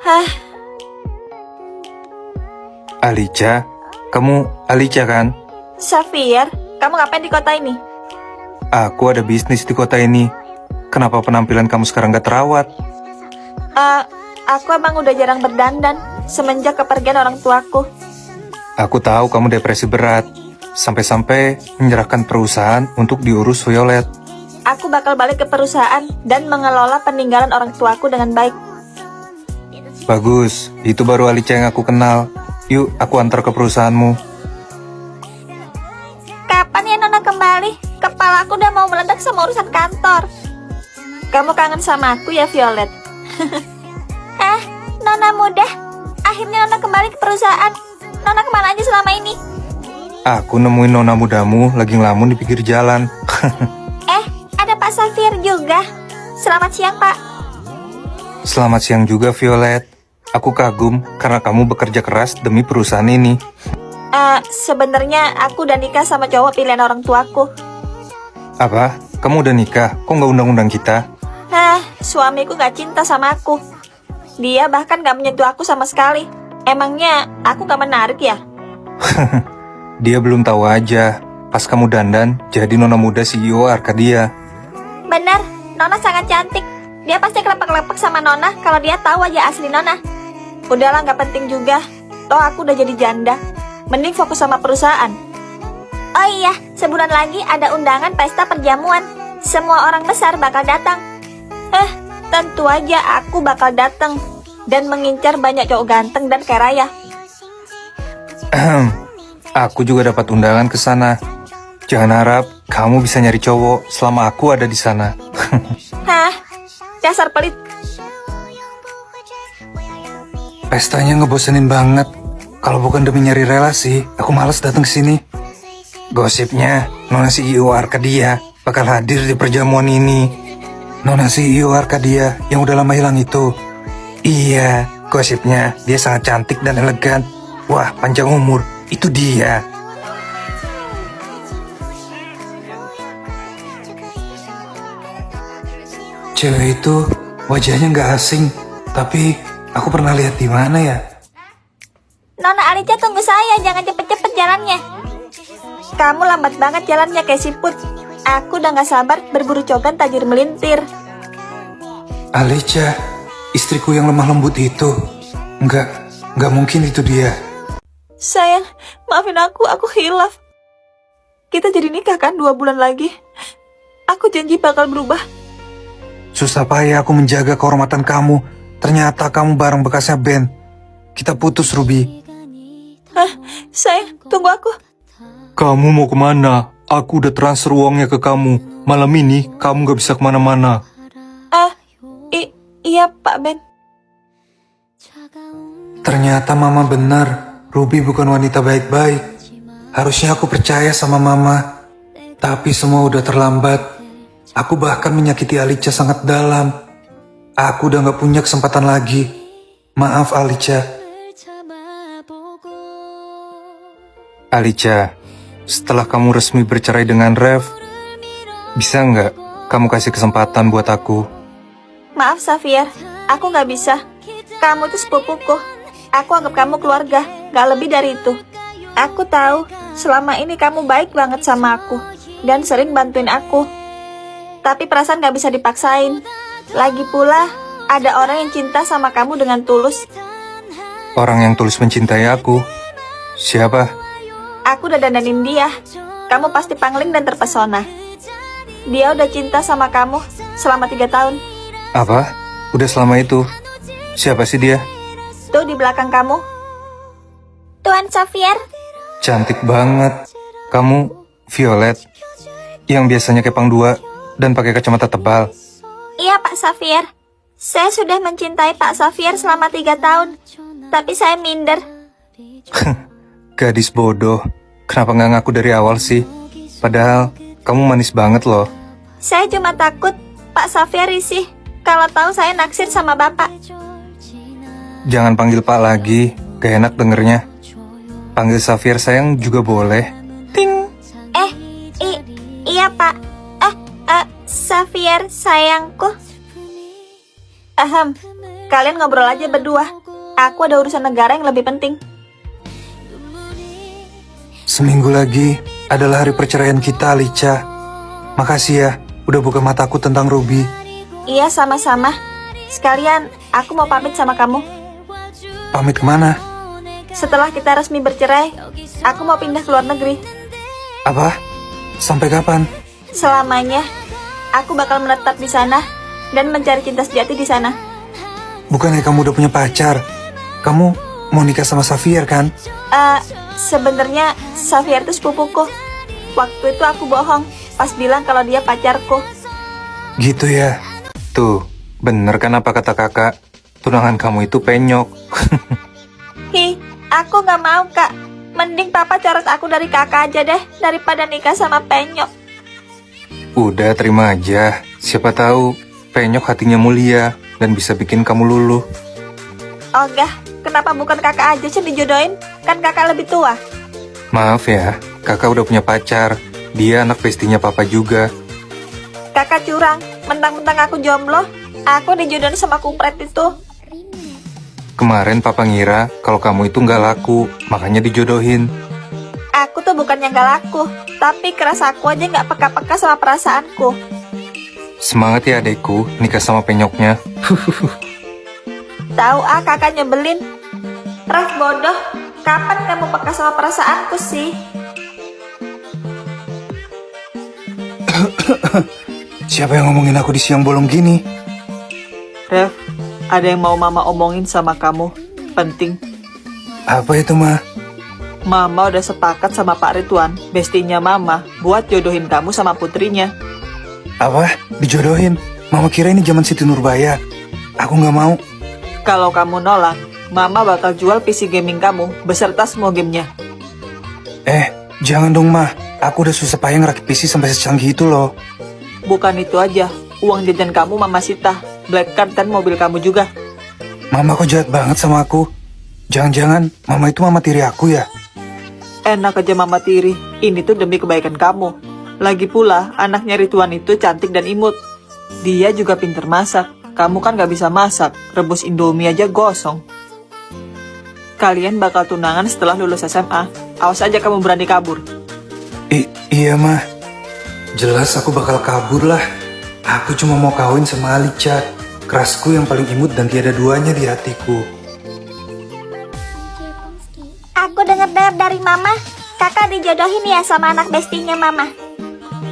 Hah, Alicia, kamu Alicia kan? Xavier, kamu ngapain di kota ini? Aku ada bisnis di kota ini. Kenapa penampilan kamu sekarang gak terawat? Aku emang udah jarang berdandan semenjak kepergian orang tuaku. Aku tahu kamu depresi berat. Sampai-sampai menyerahkan perusahaan untuk diurus Violet. Aku bakal balik ke perusahaan dan mengelola peninggalan orang tuaku dengan baik. Bagus, itu baru Alicia yang aku kenal. Yuk, aku antar ke perusahaanmu. Kapan ya Nona kembali? Kepala aku udah mau meledak sama urusan kantor. Kamu kangen sama aku ya, Violet? Nona muda. Akhirnya Nona kembali ke perusahaan. Nona kemana aja selama ini? Aku nemuin nona mudamu lagi ngelamun di pinggir jalan. Ada Pak Xavier juga. Selamat siang, Pak. Selamat siang juga, Violet. Aku kagum karena kamu bekerja keras demi perusahaan ini. Sebenarnya aku udah nikah sama cowok pilihan orang tuaku. Apa? Kamu udah nikah? Kok nggak undang-undang kita? Suamiku gak cinta sama aku. Dia bahkan gak menyentuh aku sama sekali. Emangnya aku gak menarik ya? Dia belum tahu aja. Pas kamu dandan, jadi nona muda CEO Arcadia. Benar, Nona sangat cantik. Dia pasti kelepek-kelepek sama Nona kalau dia tahu aja asli Nona. Udahlah, gak penting juga. Toh aku udah jadi janda. Mending fokus sama perusahaan. Oh iya, sebulan lagi ada undangan pesta perjamuan. Semua orang besar bakal datang. Tentu aja aku bakal datang dan mengincar banyak cowok ganteng dan kaya raya. Aku juga dapat undangan ke sana. Jangan harap kamu bisa nyari cowok selama aku ada di sana. Dasar pelit. Pestanya ngebosenin banget. Kalau bukan demi nyari relasi, aku malas datang ke sini. Gosipnya, Nona CEO Arcadia bakal hadir di perjamuan ini. Nona CEO Arcadia yang udah lama hilang itu. Iya, gosipnya dia sangat cantik dan elegan. Wah, panjang umur. Itu dia. Cewek itu wajahnya nggak asing, tapi aku pernah lihat di mana ya? Nona Alicia, tunggu saya, jangan cepet-cepet jalannya. Kamu lambat banget jalannya kayak siput. Aku udah gak sabar berburu cogan tajir melintir. Alicia, istriku yang lemah lembut itu. Nggak mungkin itu dia. Sayang, maafin aku hilaf. Kita jadi nikah kan 2 bulan lagi. Aku janji bakal berubah. Susah payah aku menjaga kehormatan kamu. Ternyata kamu barang bekasnya Ben. Kita putus, Ruby. Sayang, tunggu aku. Kamu mau kemana? Aku udah transfer uangnya ke kamu. Malam ini kamu gak bisa kemana-mana. Iya Pak Ben. Ternyata Mama benar. Ruby bukan wanita baik-baik. Harusnya aku percaya sama Mama. Tapi semua udah terlambat. Aku bahkan menyakiti Alicia sangat dalam. Aku udah gak punya kesempatan lagi. Maaf, Alicia. Alicia, setelah kamu resmi bercerai dengan Rev, bisa nggak kamu kasih kesempatan buat aku? Maaf Xavier, aku gak bisa. Kamu tuh sepupuku. Aku anggap kamu keluarga, gak lebih dari itu. Aku tahu, selama ini kamu baik banget sama aku dan sering bantuin aku. Tapi perasaan gak bisa dipaksain. Lagi pula, ada orang yang cinta sama kamu dengan tulus. Orang yang tulus mencintai aku? Siapa? Aku udah dandanin dia. Kamu pasti pangling dan terpesona. Dia udah cinta sama kamu selama 3 tahun. Apa? Udah selama itu? Siapa sih dia? Tuh di belakang kamu. Tuan Xavier. Cantik banget. Kamu Violet, yang biasanya kepang 2 dan pakai kacamata tebal. Iya Pak Xavier. Saya sudah mencintai Pak Xavier selama 3 tahun. Tapi saya minder. Gadis bodoh. Kenapa nggak ngaku dari awal sih? Padahal kamu manis banget loh. Saya cuma takut Pak Xavier risih kalau tahu saya naksir sama Bapak. Jangan panggil Pak lagi, gak enak dengernya. Panggil Xavier sayang juga boleh. Ting. Iya Pak. Xavier sayangku. Kalian ngobrol aja berdua. Aku ada urusan negara yang lebih penting. Seminggu lagi adalah hari perceraian kita, Alicia. Makasih ya, udah buka mataku tentang Ruby. Iya, sama-sama. Sekalian, aku mau pamit sama kamu. Pamit kemana? Setelah kita resmi bercerai, aku mau pindah ke luar negeri. Apa? Sampai kapan? Selamanya, aku bakal menetap di sana dan mencari cinta sejati di sana. Bukannya kamu udah punya pacar? Kamu mau nikah sama Xavier kan? Sebenarnya Xavier itu sepupuku. Waktu itu aku bohong pas bilang kalau dia pacarku. Gitu ya? Tuh, bener kan apa kata kakak? Tunangan kamu itu penyok. Hi, aku gak mau kak. Mending papa coret aku dari kakak aja deh daripada nikah sama penyok. Udah terima aja. Siapa tahu penyok hatinya mulia dan bisa bikin kamu luluh. Ogah, kenapa bukan kakak aja sih dijodohin? Kan kakak lebih tua. Maaf ya, kakak udah punya pacar. Dia anak bestinya papa juga. Kakak curang, mentang-mentang aku jomblo, aku dijodohin sama kupret itu. Kemarin papa ngira kalau kamu itu nggak laku, makanya dijodohin. Aku tuh bukan yang gak laku, tapi keras aku aja gak peka-peka sama perasaanku. Semangat ya adekku, nikah sama penyoknya. Tahu kakak nyebelin. Raf bodoh, kapan kamu peka sama perasaanku sih? Siapa yang ngomongin aku di siang bolong gini? Ref, ada yang mau mama omongin sama kamu. Penting. Apa itu, Ma? Mama udah sepakat sama Pak Ridwan, bestinya mama, buat jodohin kamu sama putrinya. Apa? Dijodohin? Mama kira ini zaman Siti Nurbaya. Aku nggak mau. Kalau kamu nolak, mama bakal jual PC gaming kamu beserta semua gamenya. Jangan dong, Ma. Aku udah susah payah ngerakit PC sampai secanggih itu loh. Bukan itu aja, uang jajan kamu mama sita, black card dan mobil kamu juga. Mama kok jahat banget sama aku. Jangan-jangan mama itu mama tiri aku ya? Enak aja mama tiri, ini tuh demi kebaikan kamu. Lagi pula, anaknya Ridwan itu cantik dan imut. Dia juga pinter masak, kamu kan gak bisa masak, rebus indomie aja gosong. Kalian bakal tunangan setelah lulus SMA, awas aja kamu berani kabur. Iya, Ma. Jelas aku bakal kabur lah. Aku cuma mau kawin sama Alicia, kerasku yang paling imut dan tiada duanya di hatiku. Aku dengar-dengar dari mama, kakak dijodohin ya sama anak bestinya mama.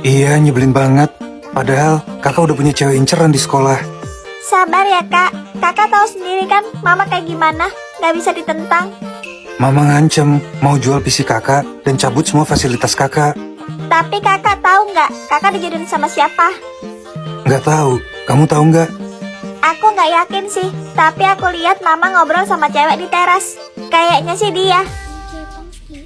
Iya, nyebelin banget. Padahal kakak udah punya cewek inceran di sekolah. Sabar ya kak, kakak tahu sendiri kan mama kayak gimana, gak bisa ditentang. Mama ngancem mau jual PC kakak dan cabut semua fasilitas kakak. Tapi kakak tahu nggak, kakak dijodohin sama siapa? Nggak tahu, kamu tahu nggak? Aku nggak yakin sih, tapi aku lihat mama ngobrol sama cewek di teras. Kayaknya sih dia.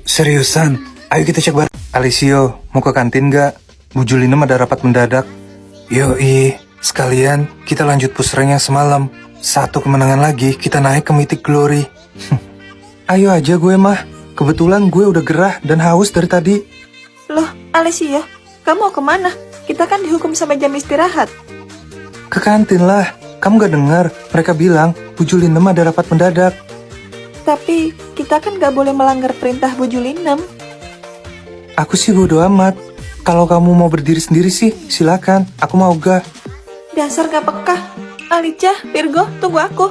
Seriusan? Ayo kita cek bareng. Alisio, mau ke kantin nggak? Bu Julinem ada rapat mendadak. Yoi, sekalian kita lanjut push rank yang semalam. 1 kemenangan lagi, kita naik ke Mythic Glory. Ayo aja gue mah. Kebetulan gue udah gerah dan haus dari tadi. Loh, Alicia, kamu mau kemana? Kita kan dihukum sampai jam istirahat. Ke kantin lah. Kamu gak dengar? Mereka bilang Bu Julinem ada rapat mendadak. Tapi kita kan gak boleh melanggar perintah Bu Julinem. Aku sih bodo amat. Kalau kamu mau berdiri sendiri sih, silakan. Aku mau gak. Dasar gak peka. Alicia, Virgo, tunggu aku.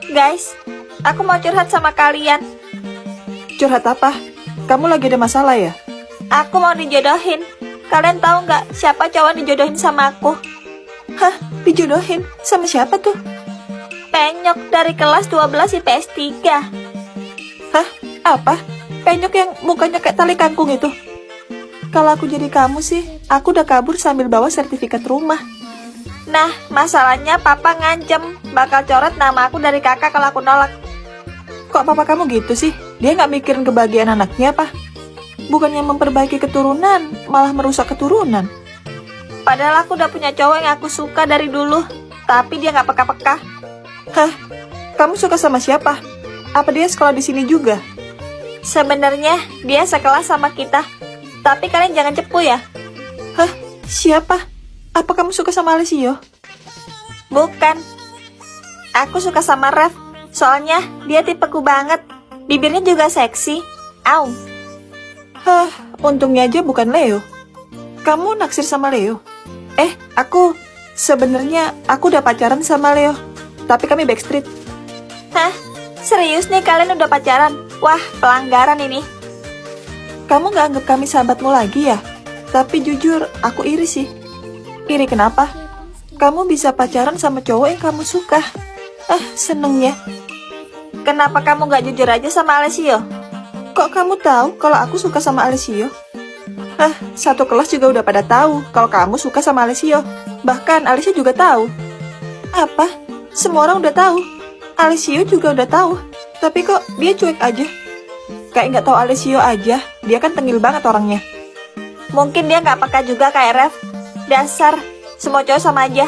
Guys, aku mau curhat sama kalian. Curhat apa? Kamu lagi ada masalah ya? Aku mau dijodohin. Kalian tahu nggak siapa cowok dijodohin sama aku? Hah? Dijodohin? Sama siapa tuh? Penyok dari kelas 12 IPS 3. Hah? Apa? Penyok yang mukanya kayak tali kangkung itu? Kalau aku jadi kamu sih, aku udah kabur sambil bawa sertifikat rumah. Nah, masalahnya papa ngancem bakal coret nama aku dari kakak kalau aku nolak. Kok papa kamu gitu sih? Dia nggak mikirin kebahagiaan anaknya apa? Bukannya memperbaiki keturunan, malah merusak keturunan. Padahal aku udah punya cowok yang aku suka dari dulu, tapi dia nggak peka-peka. Hah? Kamu suka sama siapa? Apa dia sekolah di sini juga? Sebenarnya dia sekelas sama kita, tapi kalian jangan cepu ya. Hah? Siapa? Apa kamu suka sama Alessio? Bukan. Aku suka sama Rev. Soalnya dia tipeku banget. Bibirnya juga seksi. Au. Hah, untungnya aja bukan Leo. Kamu naksir sama Leo? Sebenarnya aku udah pacaran sama Leo. Tapi kami backstreet. Hah? Serius nih kalian udah pacaran? Wah, pelanggaran ini. Kamu gak anggap kami sahabatmu lagi ya? Tapi jujur, aku iri sih. Iri kenapa? Kamu bisa pacaran sama cowok yang kamu suka. Seneng ya. Kenapa kamu gak jujur aja sama Alessio? Kok kamu tahu kalau aku suka sama Alessio? Satu kelas juga udah pada tahu kalau kamu suka sama Alessio. Bahkan Alessio juga tahu. Apa? Semua orang udah tahu. Alessio juga udah tahu. Tapi kok dia cuek aja? Kayak nggak tahu Alessio aja. Dia kan tengil banget orangnya. Mungkin dia gak peka juga kayak Rev. Dasar, semua cowok sama aja.